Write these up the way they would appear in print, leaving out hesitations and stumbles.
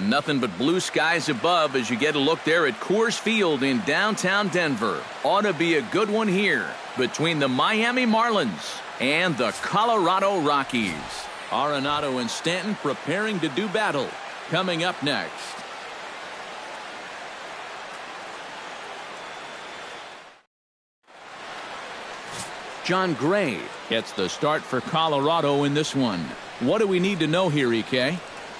Nothing but blue skies above as you get a look there at Coors Field in downtown Denver. Ought to be a good one here between the Miami Marlins and the Colorado Rockies. Arenado and Stanton preparing to do battle. Coming up next. John Gray gets the start for Colorado in this one. What do we need to know here, EK?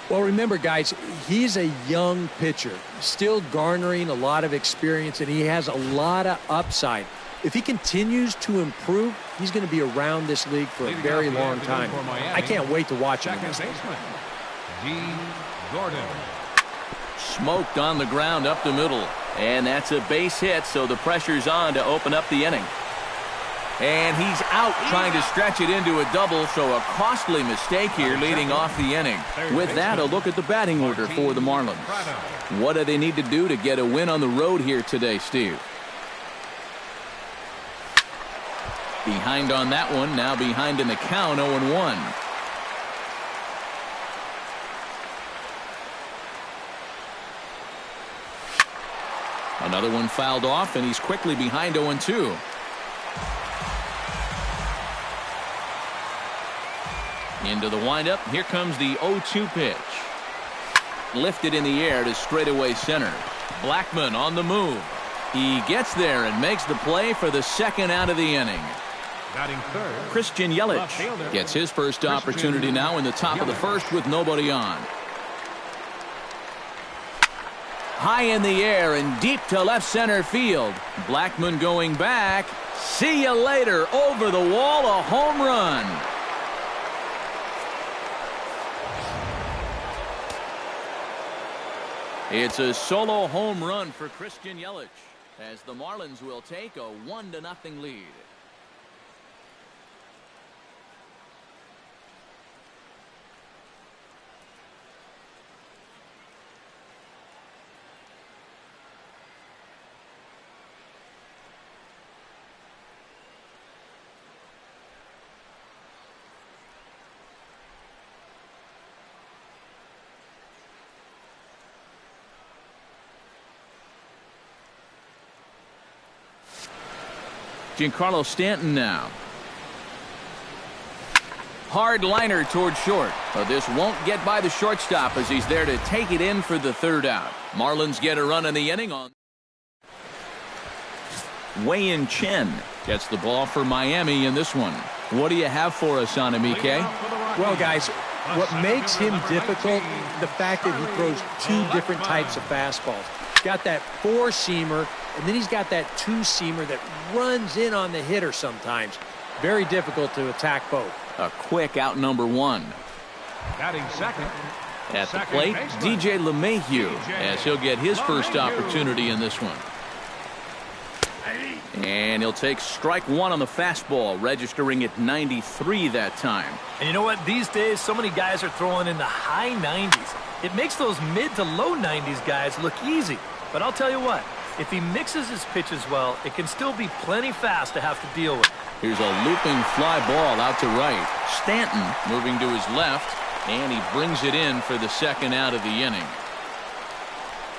Well, remember, guys, he's a young pitcher, still garnering a lot of experience, and he has a lot of upside. If he continues to improve, he's going to be around this league for a very long time. I can't wait to watch him. Gordon. Smoked on the ground up the middle, and that's a base hit, so the pressure's on to open up the inning. And he's out trying to stretch it into a double, so a costly mistake here leading off the inning. With that, a look at the batting order for the Marlins. What do they need to do to get a win on the road here today, Steve? Behind on that one, now behind in the count, 0-1. Another one fouled off, and he's quickly behind 0-2. Into the windup. Here comes the 0-2 pitch. Lifted in the air to straightaway center. Blackmon on the move. He gets there and makes the play for the second out of the inning. Batting third, Christian Yelich gets his first opportunity now in the top of the first with nobody on. High in the air and deep to left center field. Blackmon going back. See you later. Over the wall, a home run. It's a solo home run for Christian Yelich as the Marlins will take a 1-0 lead. Giancarlo Stanton now. Hard liner toward short. But this won't get by the shortstop as he's there to take it in for the third out. Marlins get a run in the inning on. Wei-Yin Chen gets the ball for Miami in this one. What do you have for us on him, EK? Well, guys, what makes him difficult, the fact that he throws two different types of fastballs. He's got that four-seamer, and then he's got that two-seamer that runs in on the hitter sometimes. Very difficult to attack both. A quick out number one. Batting second. At the plate, DJ LeMahieu, as he'll get his first opportunity in this one. And he'll take strike one on the fastball, registering at 93 that time. And you know what? These days, so many guys are throwing in the high 90s. It makes those mid to low 90s guys look easy. But I'll tell you what, if he mixes his pitches well, it can still be plenty fast to have to deal with. Here's a looping fly ball out to right. Stanton moving to his left, and he brings it in for the second out of the inning.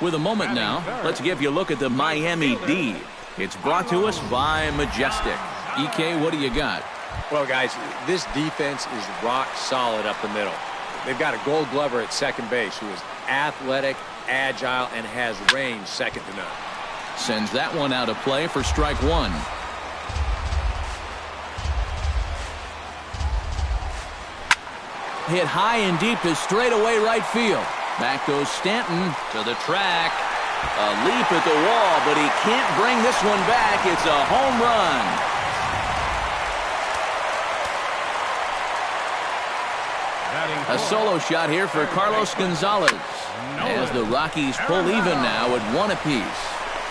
With a moment now, let's give you a look at the Miami D. It's brought to us by Majestic. EK, what do you got? Well, guys, this defense is rock solid up the middle. They've got a Gold Glover at second base who is athletic, agile, and has range second to none. Sends that one out of play for strike one. Hit high and deep to straightaway right field. Back goes Stanton to the track. A leap at the wall, but he can't bring this one back. It's a home run. A solo shot here for Carlos Gonzalez as the Rockies pull even now at one apiece.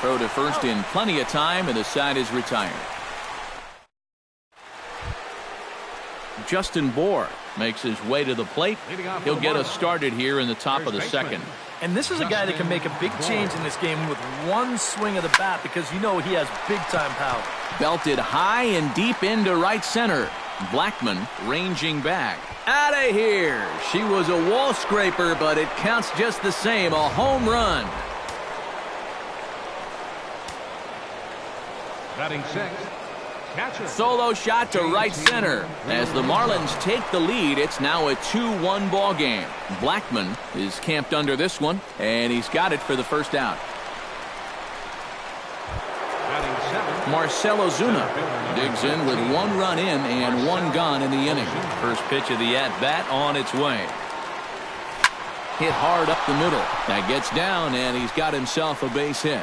Throw to first in plenty of time, and the side is retired. Justin Bour makes his way to the plate. He'll get us started here in the top of the second. And this is a guy that can make a big change in this game with one swing of the bat because you know he has big-time power. Belted high and deep into right center. Blackmon ranging back. Out of here. She was a wall scraper, but it counts just the same. A home run. Batting sixth, catcher. Solo shot to right center. As the Marlins take the lead, it's now a 2-1 ball game. Blackman is camped under this one, and he's got it for the first out. Batting seventh, Marcell Ozuna digs in with 1 run in and 1 gone in the inning. First pitch of the at-bat on its way. Hit hard up the middle. That gets down, and he's got himself a base hit.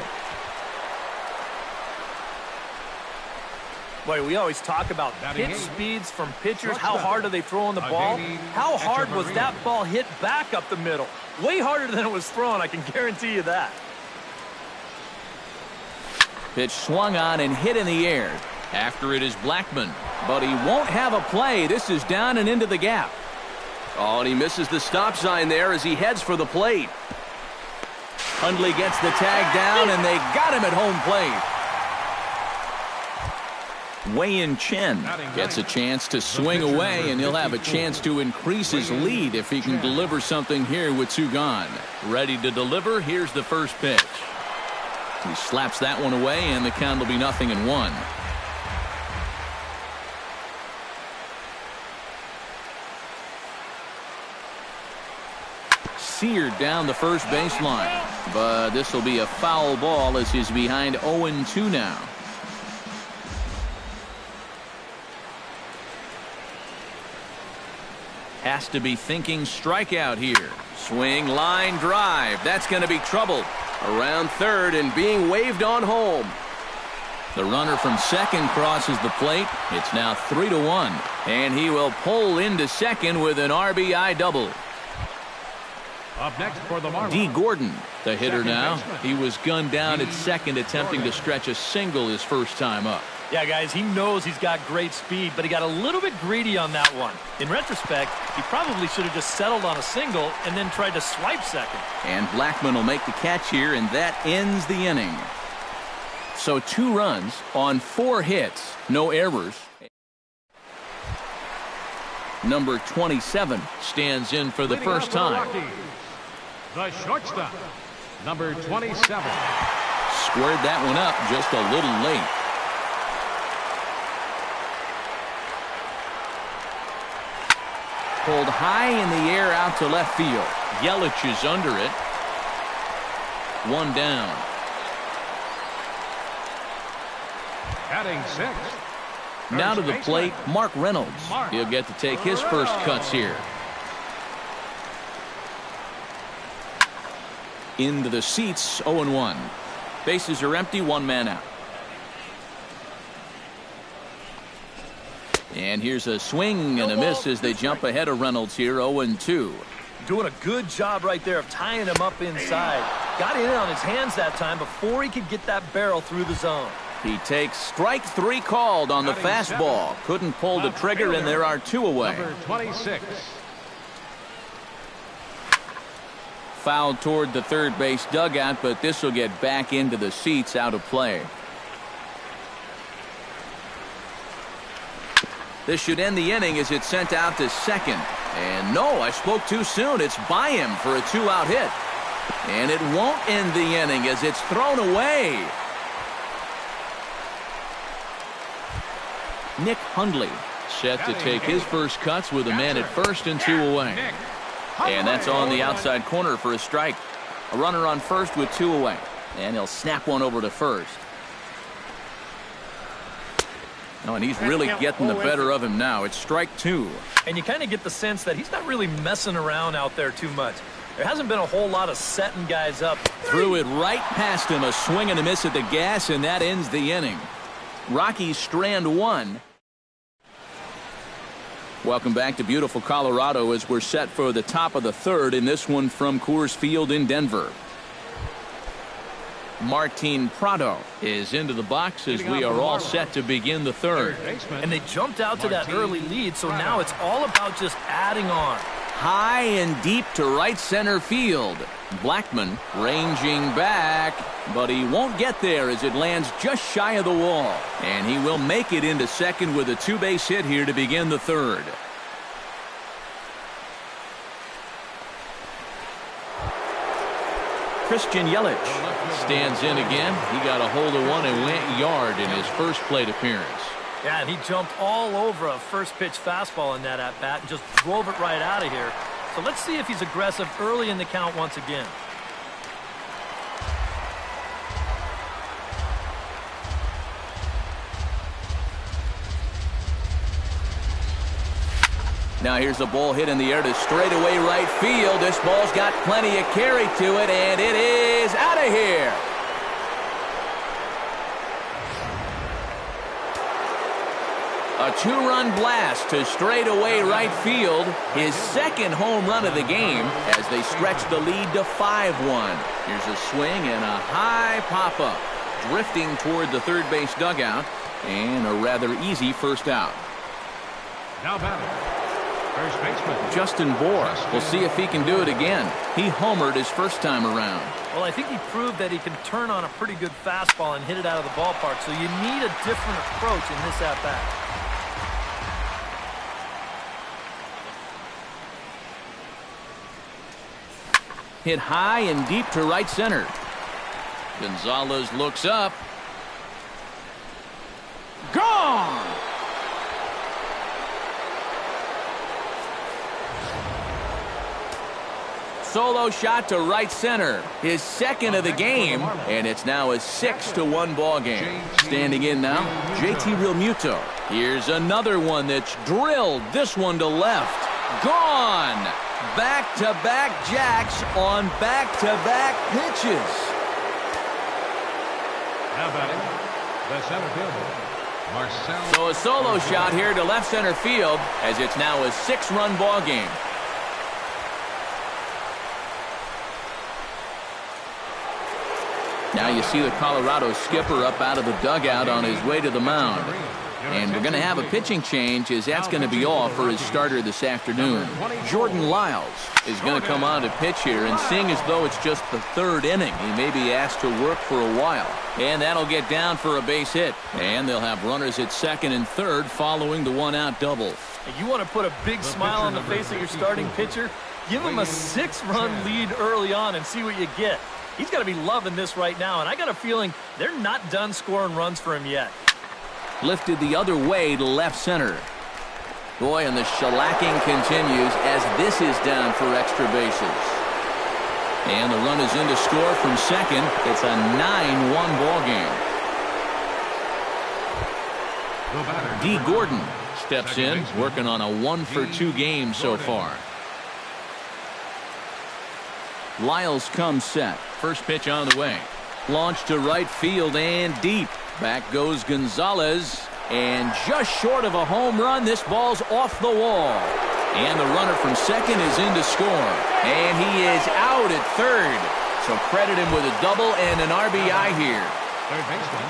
Boy, we always talk about pitch speeds from pitchers. How hard are they throwing the ball? How hard was that ball hit back up the middle? Way harder than it was thrown, I can guarantee you that. Pitch swung on and hit in the air. After it is Blackman, but he won't have a play. This is down and into the gap. Oh, and he misses the stop sign there as he heads for the plate. Hundley gets the tag down, and they got him at home plate. Wei-Yin Chen gets a chance to swing away, and he'll have a chance to increase his lead if he can deliver something here with 2 gone. Ready to deliver. Here's the first pitch. He slaps that one away, and the count will be 0-1. Seared down the first baseline, but this will be a foul ball as he's behind 0-2 now. Has to be thinking strikeout here. Swing, line, drive. That's going to be trouble. Around third and being waved on home. The runner from second crosses the plate. It's now 3-1. And he will pull into second with an RBI double. Up next for the Marlins, D. Gordon, the hitter now. Baseman. He was gunned down at second, attempting to stretch a single his first time up. Yeah, guys, he knows he's got great speed, but he got a little bit greedy on that one. In retrospect, he probably should have just settled on a single and then tried to swipe second. And Blackman will make the catch here, and that ends the inning. So 2 runs on 4 hits, no errors. Number 27 stands in for the Leading first off for the time. Rockies, the shortstop, number 27. Squared that one up just a little late. Pulled high in the air out to left field. Yelich is under it. 1 down. Batting sixth. Now to the First plate, baseman, Mark Reynolds. Mark He'll get to take his first cuts here. Into the seats, 0-1. Bases are empty, 1 man out. And here's a swing and a miss as they jump ahead of Reynolds here, 0-2. Doing a good job right there of tying him up inside. Got it in on his hands that time before he could get that barrel through the zone. He takes strike 3 called on the fastball. Couldn't pull the trigger, and there are 2 away. Number 26. Fouled toward the third base dugout, but this will get back into the seats, out of play. This should end the inning as it's sent out to second. And no, I spoke too soon. It's by him for a 2-out hit. And it won't end the inning as it's thrown away. Nick Hundley set to take his first cuts with a man at first and 2 away. And that's on the outside corner for a strike. A runner on first with 2 away. And he'll snap one over to first. Oh, and he's really getting the better of him now. It's strike 2. And you kind of get the sense that he's not really messing around out there too much. There hasn't been a whole lot of setting guys up. Threw it right past him. A swing and a miss at the gas, and that ends the inning. Rockies strand 1. Welcome back to beautiful Colorado as we're set for the top of the third in this one from Coors Field in Denver. Martin Prado is into the box as we are all set to begin the third. And they jumped out to that early lead, so now it's all about just adding on. High and deep to right center field. Blackman ranging back, but he won't get there as it lands just shy of the wall. And he will make it into second with a 2-base hit here to begin the third. Christian Yelich. Stands in again. He got a hold of one and went yard in his first plate appearance. Yeah, and he jumped all over a first pitch fastball in that at-bat and just drove it right out of here. So let's see if he's aggressive early in the count once again. Now here's a ball hit in the air to straightaway right field. This ball's got plenty of carry to it, and it is out of here. A two-run blast to straightaway right field. His second home run of the game as they stretch the lead to 5-1. Here's a swing and a high pop-up. Drifting toward the third base dugout, and a rather easy first out. Now batting, first baseman Justin Bohr. We'll see if he can do it again. He homered his first time around. Well, I think he proved that he can turn on a pretty good fastball and hit it out of the ballpark, so you need a different approach in this at-bat. Hit high and deep to right center. Gonzalez looks up. Gone! Solo shot to right center. His second of the game, and it's now a 6-1 ball game. Standing in now, JT Realmuto. Here's another one that's drilled. This one to left. Gone! Back-to-back jacks on back-to-back pitches. Now batting, the center fielder, Marcel. So a solo shot here to left center field as it's now a 6-run ball game. Now you see the Colorado skipper up out of the dugout on his way to the mound. And we're going to have a pitching change as that's going to be all for his starter this afternoon. Jordan Lyles is going to come on to pitch here, and seeing as though it's just the third inning, he may be asked to work for a while. And that'll get down for a base hit. And they'll have runners at second and third following the one-out double. You want to put a big smile on the face of your starting pitcher? Give him a 6-run lead early on and see what you get. He's got to be loving this right now, and I got a feeling they're not done scoring runs for him yet. Lifted the other way to left center. Boy, and the shellacking continues as this is down for extra bases. And the run is in to score from second. It's a 9-1 ball game. D. Gordon steps in, working on a 1-for-2 game so far. Lyles comes set. First pitch on the way. Launch to right field and deep. Back goes Gonzalez. And just short of a home run, this ball's off the wall. And the runner from second is in to score. And he is out at third. So credit him with a double and an RBI here. Third baseman.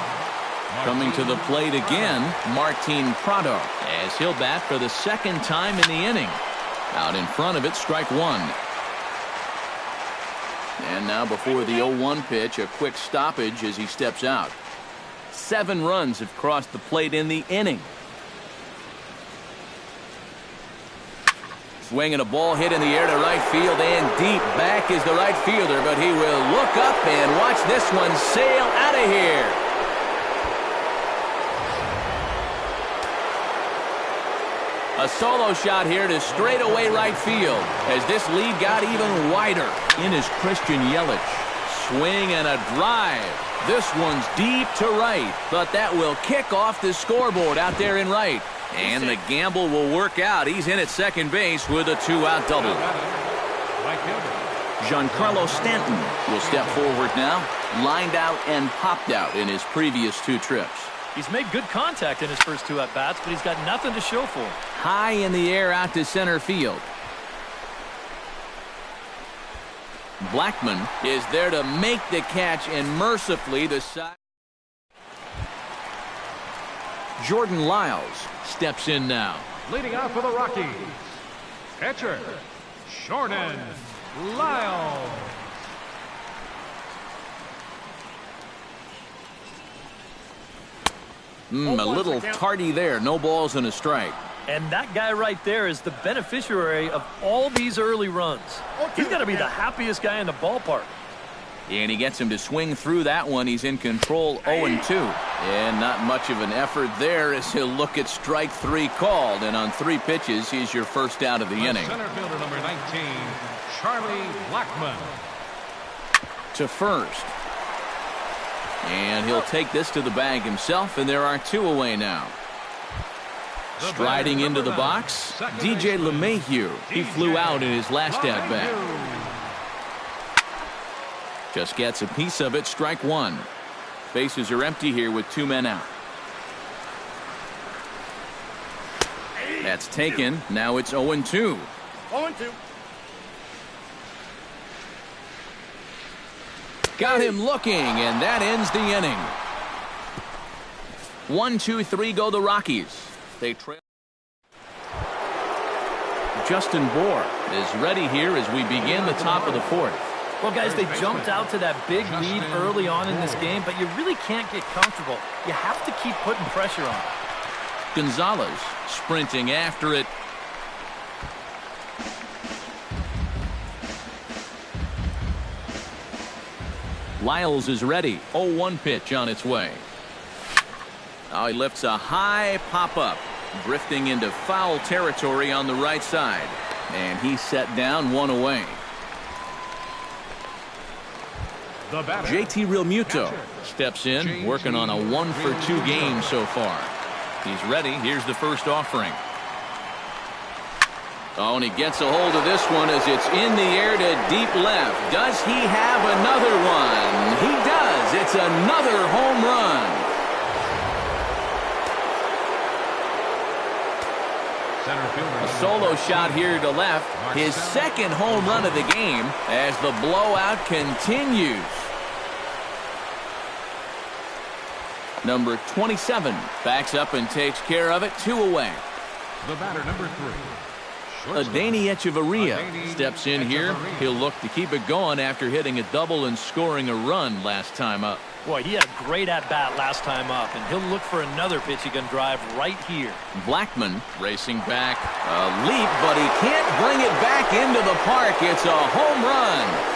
Coming to the plate again, Martin Prado, as he'll bat for the second time in the inning. Out in front of it, strike one. And now before the 0-1 pitch, a quick stoppage as he steps out. 7 runs have crossed the plate in the inning. Swinging a ball hit in the air to right field and deep. Back is the right fielder, but he will look up and watch this one sail out of here. A solo shot here to straightaway right field as this lead got even wider. In is Christian Yelich. Swing and a drive. This one's deep to right, but that will kick off the scoreboard out there in right. And the gamble will work out. He's in at second base with a 2-out double. Giancarlo Stanton will step forward now. Lined out and popped out in his previous 2 trips. He's made good contact in his first 2 at-bats, but he's got nothing to show for him. High in the air out to center field. Blackman is there to make the catch, and mercifully the side. Jordan Lyles steps in now. Leading off for the Rockies, catcher Jordan Lyles. A little tardy there. No balls and a strike. And that guy right there is the beneficiary of all these early runs. He's got to be the happiest guy in the ballpark. And he gets him to swing through that one. He's in control 0-2. And not much of an effort there as he'll look at strike 3 called. And on 3 pitches, he's your first out of the inning. Center fielder number 19, Charlie Blackmon. To first. And he'll take this to the bag himself, and there are 2 away now. Striding into the box, DJ LeMahieu. He flew out in his last at-bat. Just gets a piece of it, strike 1. Bases are empty here with 2 men out. That's taken. Now it's 0-2. 0-2. Got him looking, and that ends the inning. 1-2-3 go the Rockies. They trail. Justin Bour is ready here as we begin the top of the 4th. Well, guys, they jumped out to that big lead early on in this game, but you really can't get comfortable. You have to keep putting pressure on. Gonzalez sprinting after it. Lyles is ready. 0-1 pitch on its way. Now he lifts a high pop-up, drifting into foul territory on the right side. And he's set down, 1 away. JT Realmuto steps in, working on a 1-for-2 game so far. He's ready. Here's the first offering. Oh, and he gets a hold of this one as it's in the air to deep left. Does he have another one? He does. It's another home run. A solo shot here to left. His second home run of the game as the blowout continues. Number 27 backs up and takes care of it. 2 away. The batter, number 3. Adeiny Echeverria steps in here. He'll look to keep it going after hitting a double and scoring a run last time up. Boy, he had a great at-bat last time up, and he'll look for another pitch he can drive right here. Blackmon racing back. A leap, but he can't bring it back into the park. It's a home run.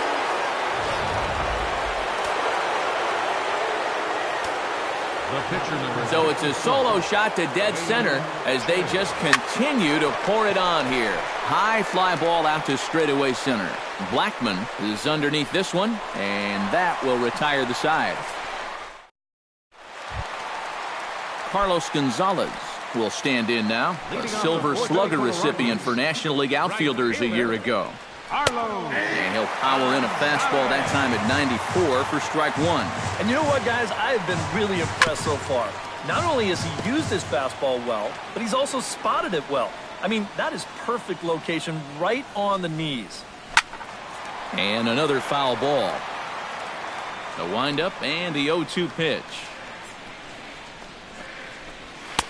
So it's a solo shot to dead center as they just continue to pour it on here. High fly ball out to straightaway center. Blackmon is underneath this one, and that will retire the side. Carlos Gonzalez will stand in now, a Silver Slugger recipient for National League outfielders a year ago. And he'll power in a fastball that time at 94 for strike 1. And you know what, guys? I have been really impressed so far. Not only has he used his fastball well, but he's also spotted it well. I mean, that is perfect location right on the knees. And another foul ball. The windup and the 0-2 pitch.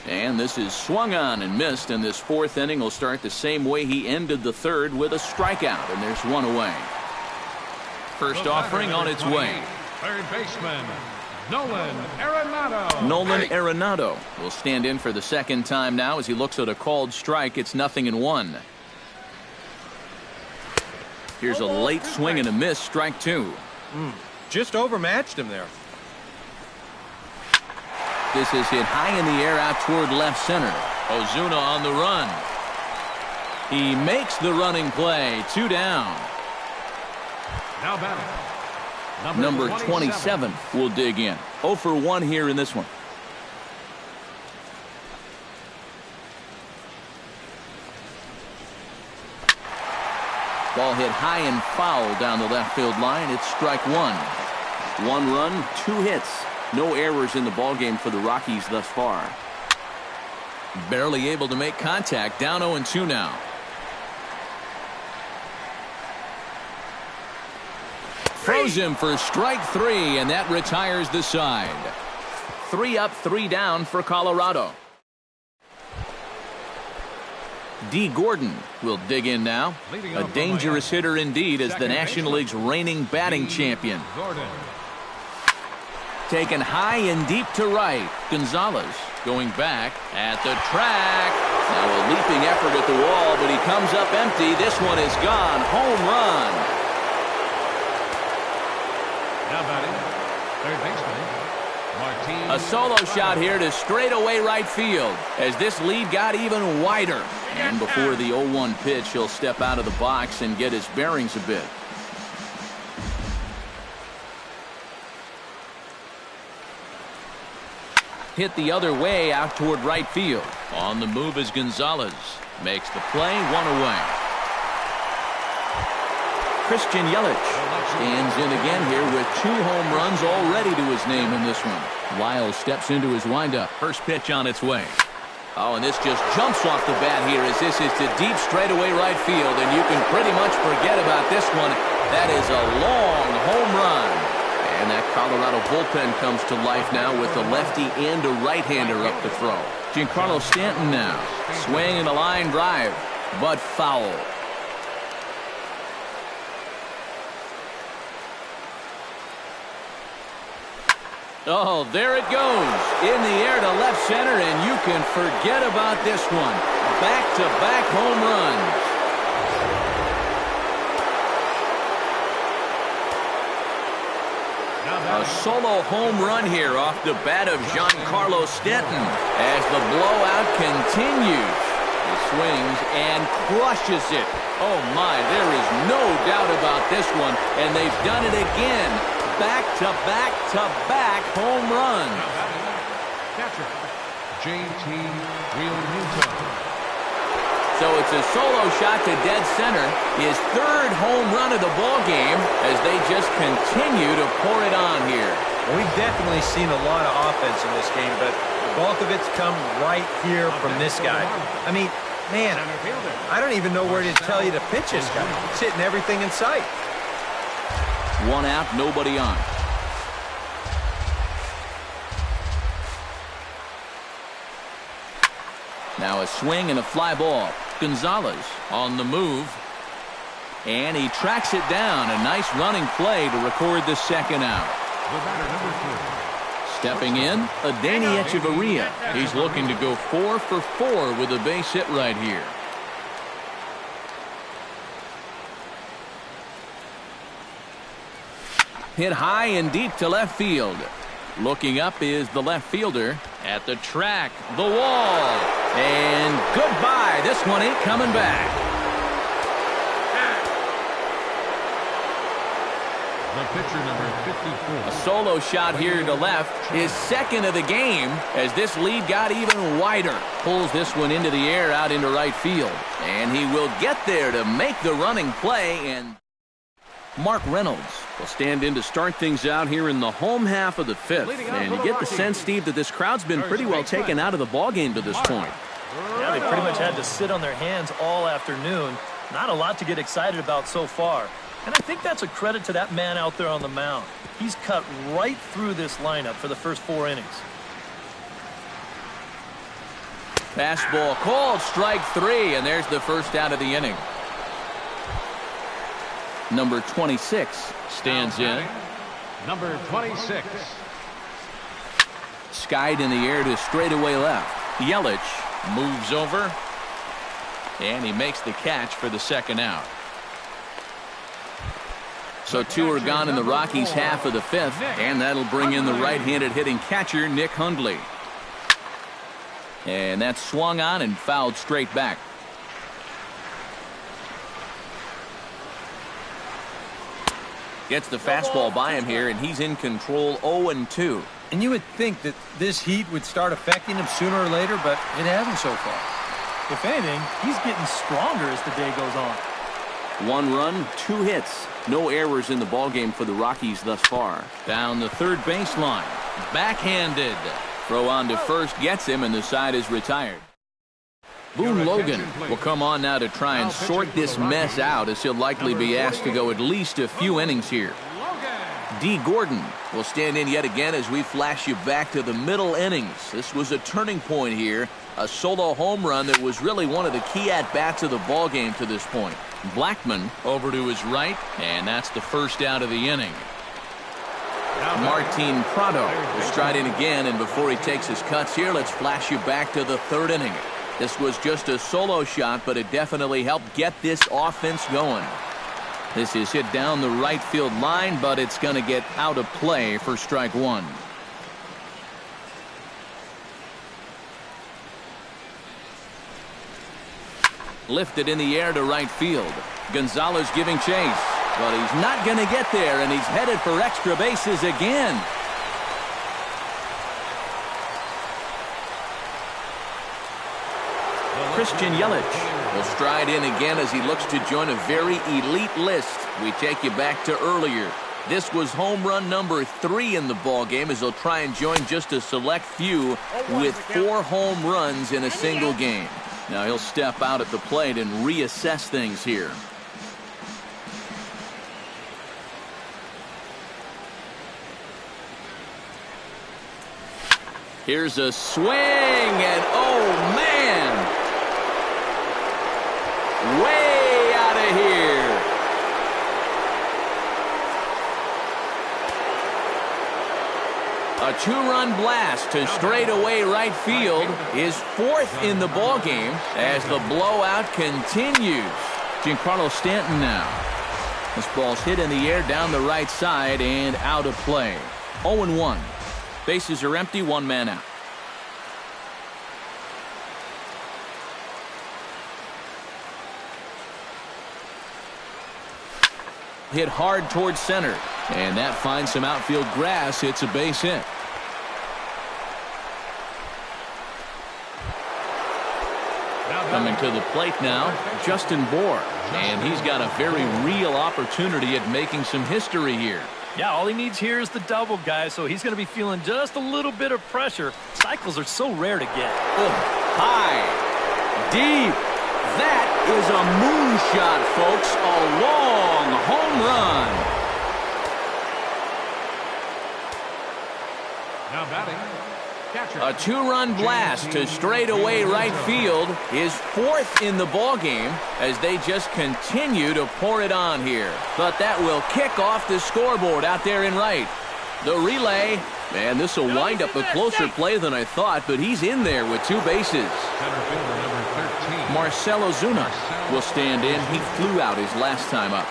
And this is swung on and missed, and this 4th inning will start the same way he ended the 3rd with a strikeout, and there's 1 away. First offering on its way. Third baseman, Nolan Arenado. Nolan Arenado will stand in for the 2nd time now as he looks at a called strike. It's 0-1. Here's a late swing and a miss, strike 2. Just overmatched him there. This is hit high in the air out toward left center. Ozuna on the run. He makes the running play. 2 down. Now batting. Number 27 will dig in. 0 for 1 here in this one. Ball hit high and foul down the left field line. It's strike 1. 1 run, 2 hits. No errors in the ballgame for the Rockies thus far. Barely able to make contact. Down 0-2 now. Throws him for strike 3, and that retires the side. 3 up, 3 down for Colorado. D. Gordon will dig in now. A dangerous hitter indeed as the National League's reigning batting champion. Taken high and deep to right. Gonzalez going back at the track. Now a leaping effort at the wall, but he comes up empty. This one is gone. Home run. Now batting, third baseman, Martin. A solo shot here to straightaway right field as this lead got even wider. And before the 0-1 pitch, he'll step out of the box and get his bearings a bit. Hit the other way out toward right field. On the move is Gonzalez. Makes the play, one away. Christian Yelich stands in again here with 2 home runs already to his name in this one. Lyle steps into his windup. First pitch on its way. Oh, and this just jumps off the bat here as this is to deep straightaway right field, and you can pretty much forget about this one. That is a long home run. And that Colorado bullpen comes to life now with a lefty and a right-hander up to throw. Giancarlo Stanton now. Swing and a line drive, but foul. Oh, there it goes. In the air to left center, and you can forget about this one. Back-to-back home runs. A solo home run here off the bat of Giancarlo Stanton as the blowout continues. He swings and crushes it. Oh my, there is no doubt about this one, and they've done it again. Back-to-back-to-back home runs. Catcher, J.T. Realmuto. So it's a solo shot to dead center, his 3rd home run of the ball game as they just continue to pour it on here. Well, we've definitely seen a lot of offense in this game, but the bulk of it's come right here from this guy. I mean, man, I don't even know where to tell you to pitch this guy. He's hitting everything in sight. 1 out, nobody on. Now a swing and a fly ball. Gonzalez on the move. And he tracks it down. A nice running play to record the 2nd out. The batter, number 4. Stepping in, Adeiny Echeverria. He's looking to go 4 for 4 with a base hit right here. Hit high and deep to left field. Looking up is the left fielder. At the track, the wall. And goodbye. This one ain't coming back. The pitcher, number 54. A solo shot here to left. His 2nd of the game as this lead got even wider. Pulls this one into the air out into right field. And he will get there to make the running play. And Mark Reynolds will stand in to start things out here in the home half of the 5th. And you get the sense, Steve, that this crowd's been pretty well taken out of the ballgame to this point. Yeah, they pretty much had to sit on their hands all afternoon. Not a lot to get excited about so far. And I think that's a credit to that man out there on the mound. He's cut right through this lineup for the first 4 innings. Fastball called, strike 3, and there's the first out of the inning. Number 26 stands in. Number 26. Skied in the air to straightaway left. Yelich moves over, and he makes the catch for the 2nd out. So 2 are gone in the Rockies' half of the 5th, and that'll bring in the right-handed hitting catcher, Nick Hundley. And that's swung on and fouled straight back. Gets the fastball by him here, and he's in control 0-2. And you would think that this heat would start affecting him sooner or later, but it hasn't so far. If anything, he's getting stronger as the day goes on. 1 run, 2 hits. No errors in the ballgame for the Rockies thus far. Down the third baseline. Backhanded. Throw on to first gets him, and the side is retired. Boone Logan will come on now to try and sort this mess out, as he'll likely be asked to go at least a few innings here. D. Gordon will stand in yet again as we flash you back to the middle innings. This was a turning point here. A solo home run that was really one of the key at-bats of the ballgame to this point. Blackman over to his right, and that's the first out of the inning. Martin Prado will stride in again, and before he takes his cuts here, let's flash you back to the 3rd inning. This was just a solo shot, but it definitely helped get this offense going. This is hit down the right field line, but it's going to get out of play for strike one. Lifted in the air to right field. Gonzalez giving chase, but he's not going to get there, and he's headed for extra bases again. Christian Yelich will stride in again as he looks to join a very elite list. We take you back to earlier. This was home run number 3 in the ball game, as he'll try and join just a select few with 4 home runs in a single game. Now he'll step out at the plate and reassess things here. Here's a swing, and oh man, way out of here. A 2-run blast to straightaway right field, his 4th in the ball game as the blowout continues. Giancarlo Stanton now. This ball's hit in the air down the right side and out of play. 0-1. Bases are empty, 1 man out. Hit hard towards center, and that finds some outfield grass. It's a base hit. Coming to the plate now, Justin Bour, and he's got a very real opportunity at making some history here. Yeah, all he needs here is the double, guys, so he's going to be feeling just a little bit of pressure. Cycles are so rare to get. Oh, high, deep. That is a moonshot, folks. A long home run. Now batting, catcher. A 2-run blast to straightaway right field, his 4th in the ball game as they just continue to pour it on here. But that will kick off the scoreboard out there in right. The relay, and this will wind up a closer play than I thought, but he's in there with 2 bases. Center fielder number 13. Marcell Ozuna will stand in. He flew out his last time up.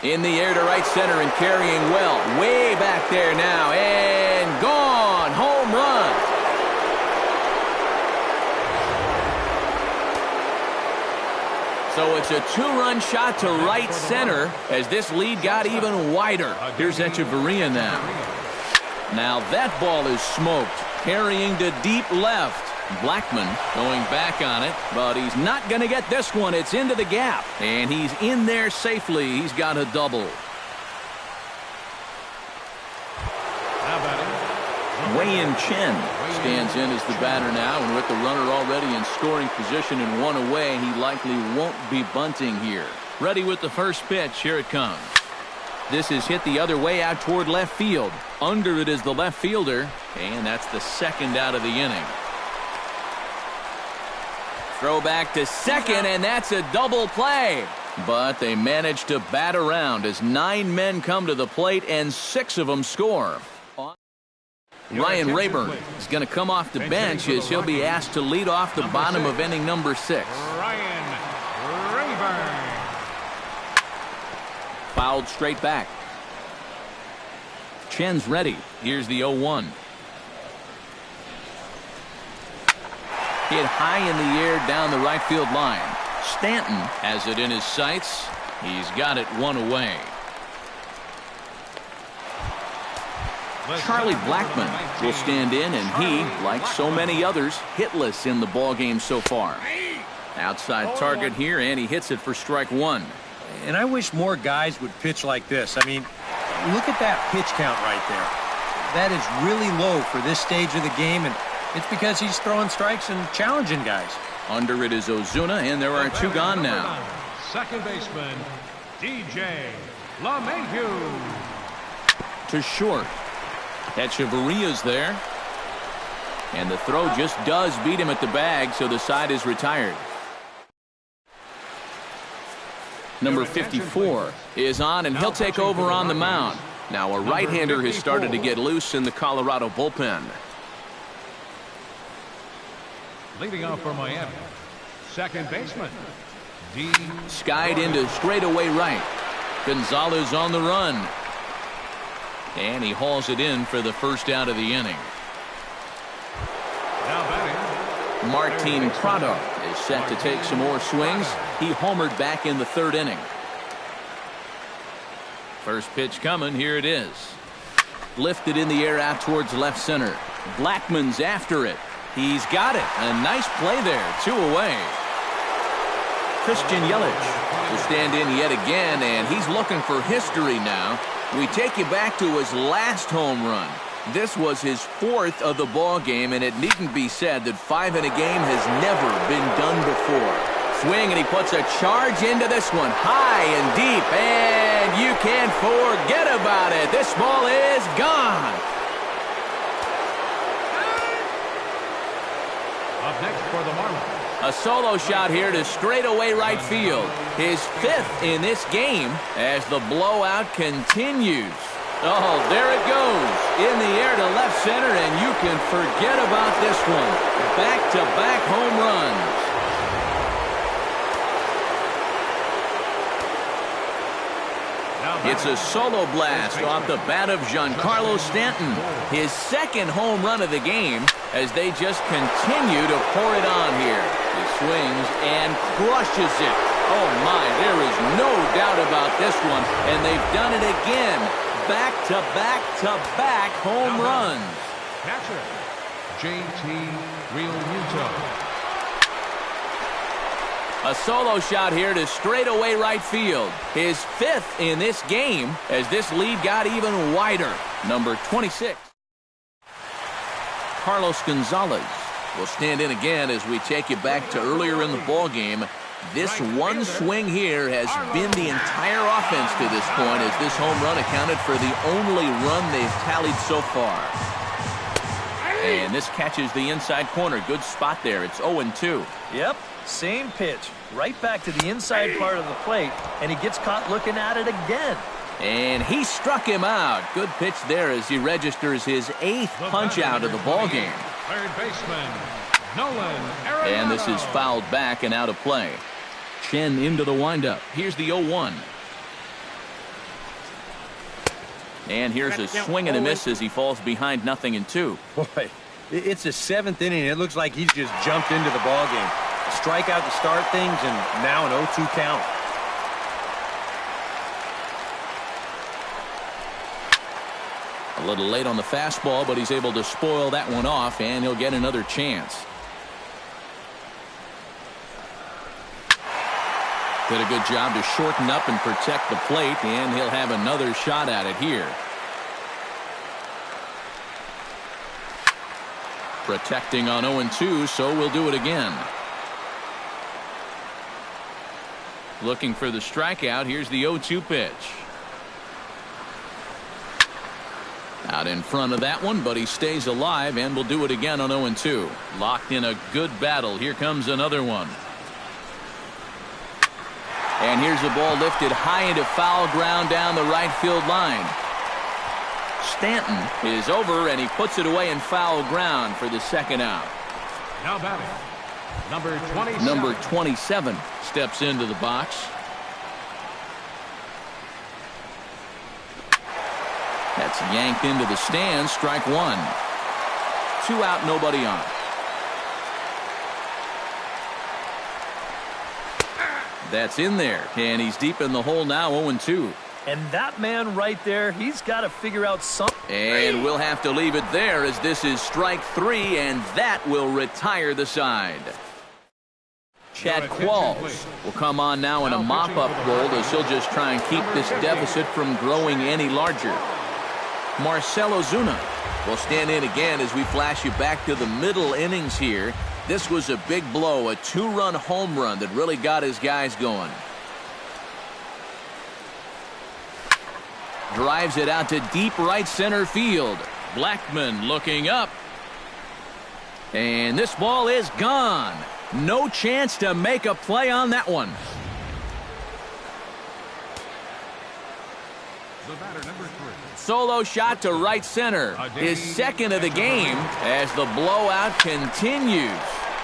In the air to right center and carrying well. Way back there now. And gone. Home run. So it's a 2-run shot to right center as this lead got even wider. Here's Echeverria now. Now that ball is smoked. Carrying to deep left. Blackman going back on it, but he's not going to get this one. It's into the gap, and he's in there safely. He's got a double. Now batting, Wei-Yin Chen stands in as the batter now, and with the runner already in scoring position and 1 away, he likely won't be bunting here. Ready with the first pitch. Here it comes. This is hit the other way out toward left field. Under it is the left fielder, and that's the 2nd out of the inning. Throw back to second, and that's a double play. But they managed to bat around as 9 men come to the plate, and 6 of them score. Ryan Rayburn is going to come off the bench as he'll be asked to lead off the bottom of inning number 6. Ryan Rayburn. Fouled straight back. Chen's ready. Here's the 0-1. Hit high in the air down the right field line. Stanton has it in his sights. He's got it 1 away. Charlie Blackman will stand in, and he, like so many others, hitless in the ballgame so far. Outside target here, and he hits it for strike 1. And I wish more guys would pitch like this. I mean, look at that pitch count right there. That is really low for this stage of the game, and it's because he's throwing strikes and challenging guys. Under it is Ozuna, and there are 2 gone now. Second baseman, DJ LeMahieu. To short. Echeverria's there. And the throw just does beat him at the bag, so the side is retired. Number 54 is on, and he'll take over on the mound. Now a right-hander has started to get loose in the Colorado bullpen. Leading off for Miami, second baseman, D. Skied into straightaway right. Gonzalez on the run. And he hauls it in for the first out of the inning. Now batting, Martin Prado is set to take some more swings. He homered back in the third inning. First pitch coming. Here it is. Lifted in the air out towards left center. Blackman's after it. He's got it. A nice play there. 2 away. Christian Yelich will stand in yet again, and he's looking for history now. We take you back to his last home run. This was his 4th of the ball game, and it needn't be said that 5 in a game has never been done before. Swing, and he puts a charge into this one, high and deep, and you can't forget about it. This ball is gone. up next for the Marlins. A solo shot here to straightaway right field. His 5th in this game as the blowout continues. Oh, there it goes. In the air to left center, and you can forget about this one. Back-to-back home runs. It's a solo blast off the bat of Giancarlo Stanton. His 2nd home run of the game as they just continue to pour it on here. He swings and crushes it. Oh my, there is no doubt about this one. And they've done it again. Back-to-back-to-back home runs. Catcher, J.T. Realmuto. A solo shot here to straightaway right field. His 5th in this game as this lead got even wider. Number 26. Carlos Gonzalez will stand in again as we take you back to earlier in the ball game. This one swing here has been the entire offense to this point, as this home run accounted for the only run they've tallied so far. And this catches the inside corner. Good spot there. It's 0-2. Yep, same pitch. Right back to the inside part of the plate, and he gets caught looking at it again. And he struck him out. Good pitch there as he registers his 8th punch out of the ball game. Third baseman, Nolan Arenado. And this is fouled back and out of play. Chen into the windup. Here's the 0-1. And here's a swing and a miss as he falls behind 0-2. Boy, it's the 7th inning. It looks like he's just jumped into the ball game. A strikeout to start things, and now an 0-2 count. A little late on the fastball, but he's able to spoil that one off, and he'll get another chance. Did a good job to shorten up and protect the plate, and he'll have another shot at it here. Protecting on 0-2, so we'll do it again. Looking for the strikeout. Here's the 0-2 pitch. Out in front of that one, but he stays alive, and will do it again on 0-2. Locked in a good battle. Here comes another one. And here's a ball lifted high into foul ground down the right field line. Stanton is over, and he puts it away in foul ground for the 2nd out. Now batting, number 27. Number 27 steps into the box. That's yanked into the stands. Strike 1. 2 out, nobody on. That's in there, and he's deep in the hole now, 0-2. And that man right there, he's got to figure out something. And we'll have to leave it there, as this is strike 3, and that will retire the side. Chad Qualls will come on now in a mop-up role, as he'll just try and keep this deficit from growing any larger. Marcell Ozuna will stand in again as we flash you back to the middle innings here. This was a big blow, a 2-run home run that really got his guys going. Drives it out to deep right center field. Blackman looking up. And this ball is gone. No chance to make a play on that one. The batter, number 3. Solo shot to right center. His 2nd of the game as the blowout continues.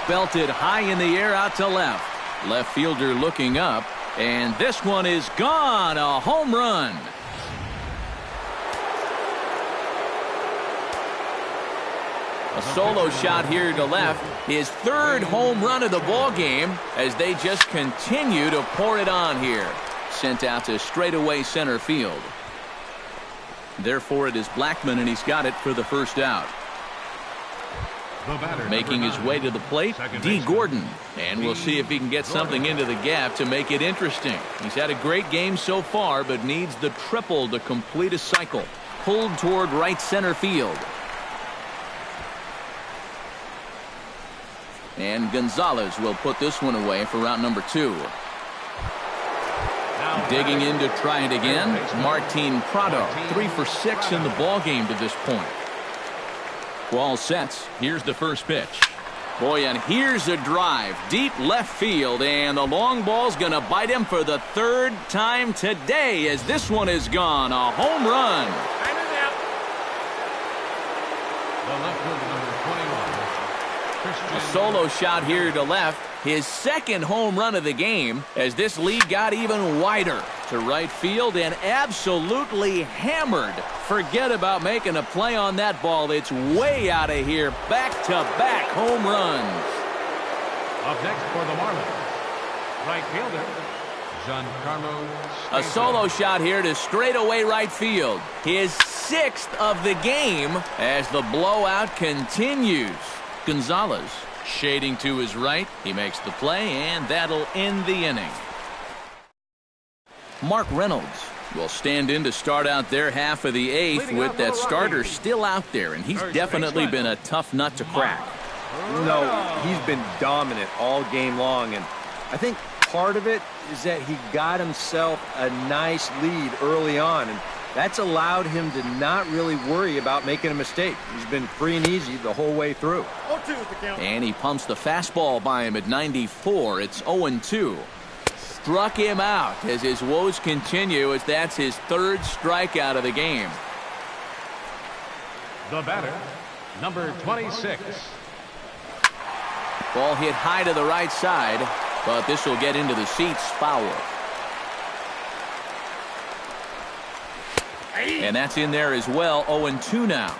belted high in the air out to left. Left fielder looking up, and this one is gone. A home run. A solo shot here to left. His third home run of the ball game as they just continue to pour it on here. Sent out to straightaway center field. Therefore, it is Blackmon, and he's got it for the first out. Making his way to the plate, D. Gordon. And we'll see if he can get something into the gap to make it interesting. He's had a great game so far, but needs the triple to complete a cycle. Pulled toward right center field. And Gonzalez will put this one away for route number 2. Digging in to try it again, Martin Prado, 3 for 6 in the ball game to this point. Ball sets. Here's the first pitch. Boy, and here's a drive deep left field, and the long ball's going to bite him for the third time today as this one is gone. A home run. The left fielder, number 21. A solo shot here to left. His second home run of the game as this lead got even wider to right field and absolutely hammered. Forget about making a play on that ball. It's way out of here. Back-to-back home runs. Up next for the Marlins, right fielder, Giancarlo. A solo shot here to straightaway right field. His 6th of the game as the blowout continues. Gonzalez shading to his right. He makes the play, and that'll end the inning. Mark Reynolds will stand in to start out their half of the 8th with that starter still out there, and he's definitely been a tough nut to crack. No, he's been dominant all game long, and I think part of it is that he got himself a nice lead early on, and that's allowed him to not really worry about making a mistake. He's been free and easy the whole way through. And he pumps the fastball by him at 94. It's 0-2. Struck him out as his woes continue as that's his 3rd strikeout of the game. The batter, number 26. Ball hit high to the right side, but this will get into the seats foul. And that's in there as well. 0-2 now.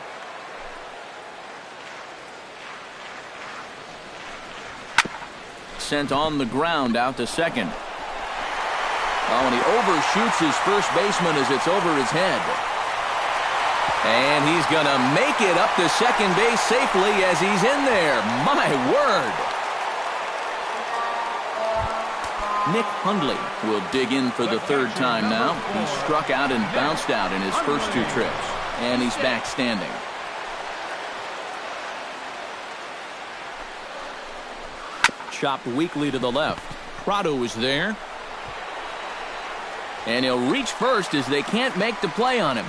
Sent on the ground out to second. Oh, and he overshoots his first baseman as it's over his head. And he's going to make it up to second base safely as he's in there. My word. Nick Hundley will dig in for the 3rd time now. He struck out and bounced out in his first 2 trips. And he's back standing. Chopped weakly to the left. Prado is there. And he'll reach first as they can't make the play on him.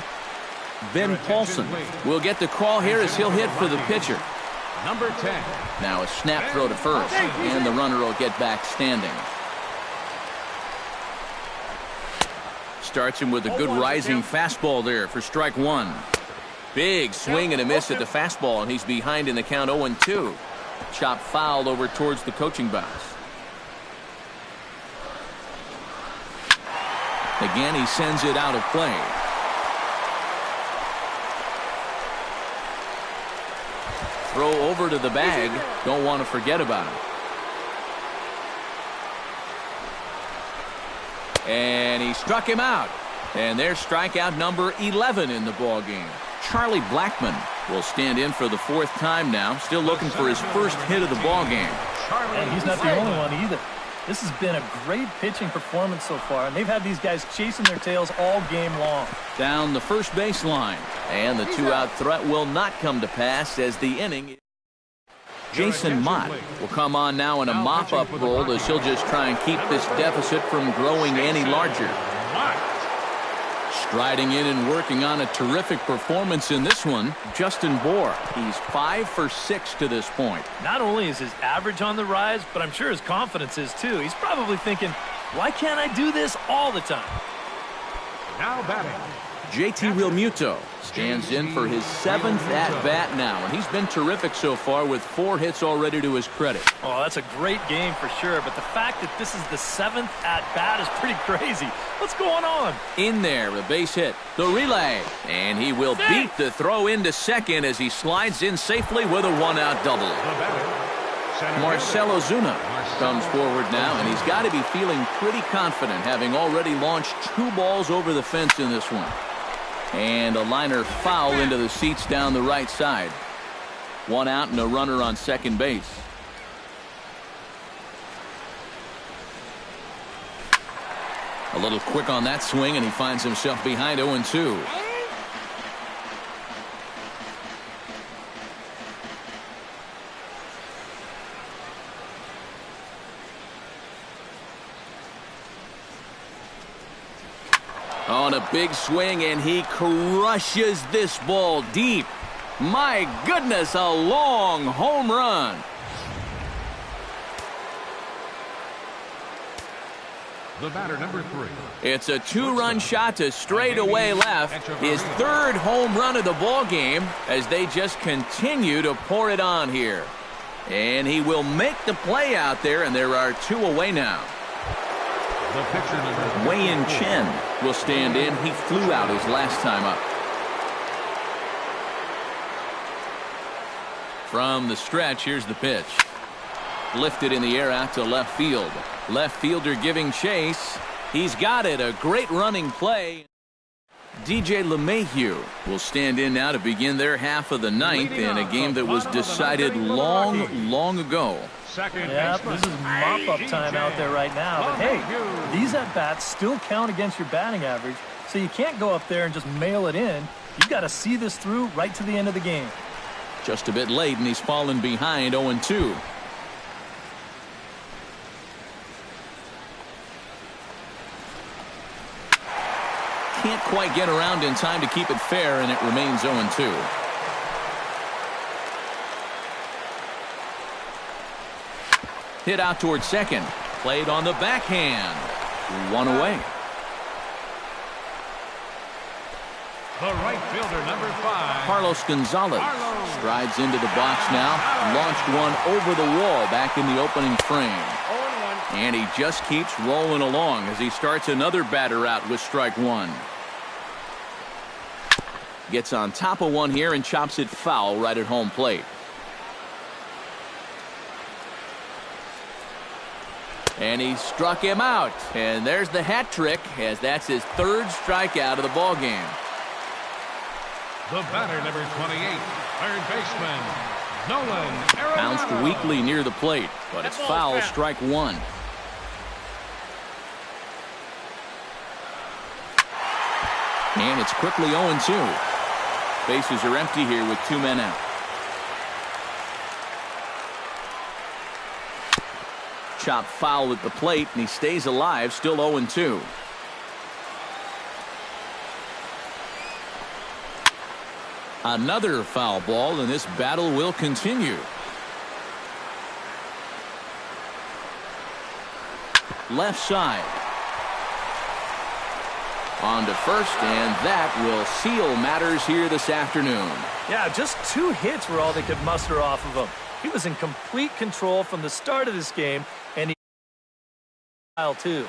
Ben Paulson will get the call here as he'll hit for the pitcher. Number 10. Now a snap throw to first. And the runner will get back standing. Starts him with a good rising fastball there for strike 1. Big swing and a miss at the fastball, and he's behind in the count 0-2. Chop fouled over towards the coaching box. Again, he sends it out of play. Throw over to the bag. Don't want to forget about him. And he struck him out. And there's strikeout number 11 in the ball game. Charlie Blackmon will stand in for the 4th time now. Still looking for his first hit of the ball game. And he's not the only one either. This has been a great pitching performance so far, and they've had these guys chasing their tails all game long. Down the first baseline. And the 2-out threat will not come to pass as the inning. Jason Mott will come on now in a mop-up role as he'll just try and keep this deficit from growing any larger. Striding in and working on a terrific performance in this one, Justin Bohr. He's 5 for 6 to this point. Not only is his average on the rise, but I'm sure his confidence is too. He's probably thinking, why can't I do this all the time? Now batting, JT Realmuto stands in for his 7th at-bat now, and he's been terrific so far with 4 hits already to his credit. Oh, that's a great game for sure, but the fact that this is the 7th at-bat is pretty crazy. What's going on? In there, a base hit. The relay, and he will beat the throw into second as he slides in safely with a 1-out double. Marcell Ozuna comes forward now, and he's got to be feeling pretty confident, having already launched 2 balls over the fence in this one. And a liner foul into the seats down the right side. 1 out and a runner on second base. A little quick on that swing, and he finds himself behind 0-2. On a big swing, and he crushes this ball deep. My goodness, a long home run. The batter, number 3. It's a 2-run shot to straightaway left. His 3rd home run of the ball game as they just continue to pour it on here. And he will make the play out there, and there are 2 away now. The pitcher, number Wei-Yin Chen will stand in. He flew out his last time up. From the stretch, here's the pitch. Lifted in the air out to left field. Left fielder giving chase. He's got it. A great running play. DJ LeMahieu will stand in now to begin their half of the 9th in a game that was decided long ago. Yeah, this is mop-up time out there right now. But hey, these at-bats still count against your batting average, so you can't go up there and just mail it in. You've got to see this through right to the end of the game. Just a bit late, and he's fallen behind 0-2. Can't quite get around in time to keep it fair, and it remains 0-2. Hit out towards second. Played on the backhand. 1 away. The right fielder, number 5. Carlos Gonzalez strides into the box now. Launched one over the wall back in the opening frame. And he just keeps rolling along as he starts another batter out with strike 1. Gets on top of one here and chops it foul right at home plate. And he struck him out. And there's the hat trick, as that's his 3rd strikeout of the ball game. The batter, number 28, third baseman, Nolan Arenado. Bounced weakly near the plate, but it's foul, strike 1. And it's quickly 0-2. Bases are empty here with 2 men out. Chop foul at the plate, and he stays alive, still 0-2. Another foul ball, and this battle will continue. Left side. On to first, and that will seal matters here this afternoon. Yeah, just 2 hits were all they could muster off of him. He was in complete control from the start of this game, and he too.